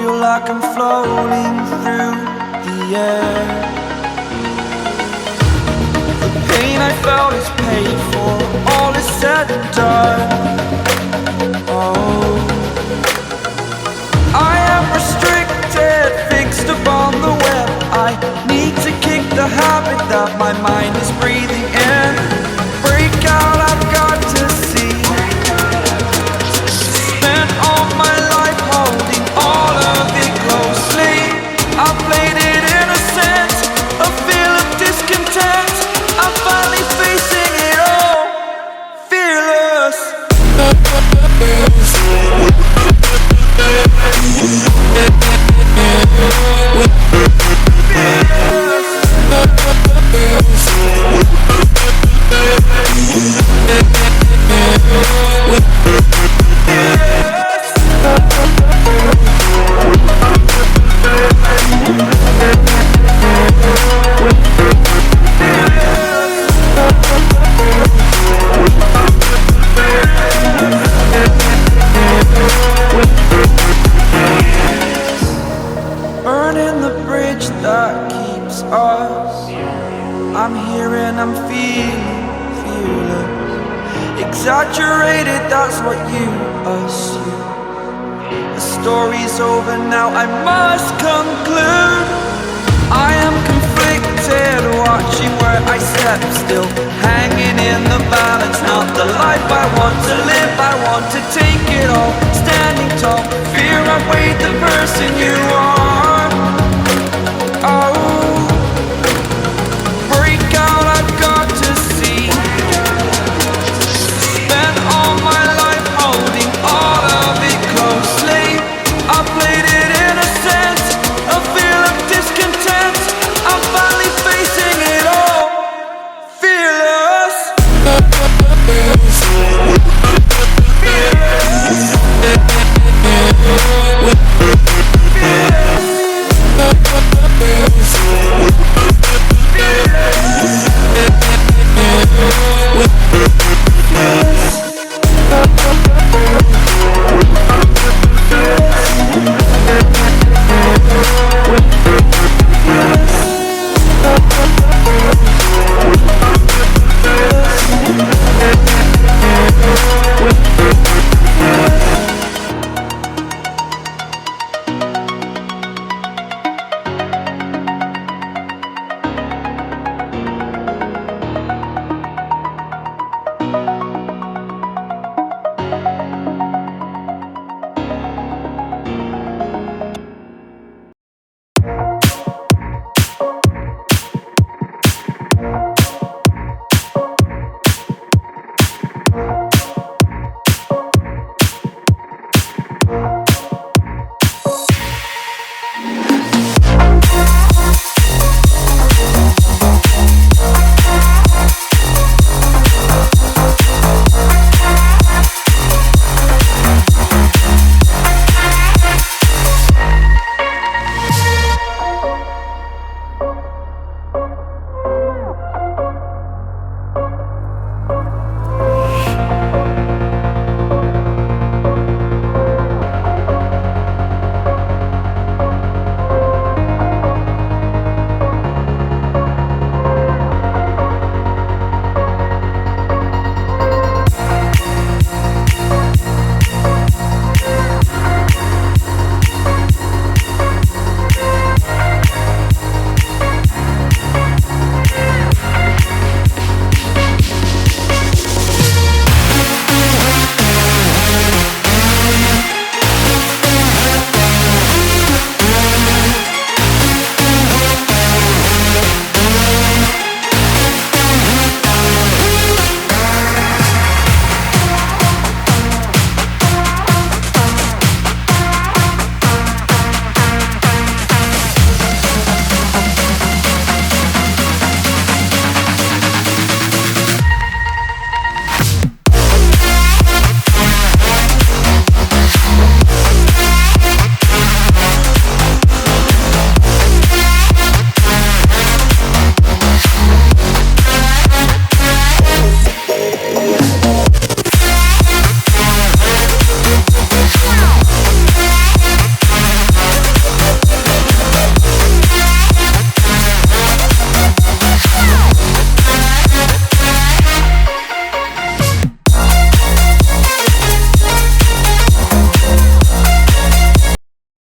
feel like I'm floating through the air. The pain I felt is paid for, all is said and done. Oh, I am restricted, fixed upon the web. I need to kick the habit that my mind is breathing in. Break out, I've got to see. Spent all my life holding all of it closely. I played it innocent, a feel of discontent. I'm finally facing it all, fearless. Burning the bridge that keeps us. I'm here and I'm feeling fearless. Exaggerated, that's what you assume. The story's over now, I must conclude. I am conflicted, watching where I step still, hanging in the balance. Not the life I want to live, I want to take it all. Standing tall, fear I weighed the person you are.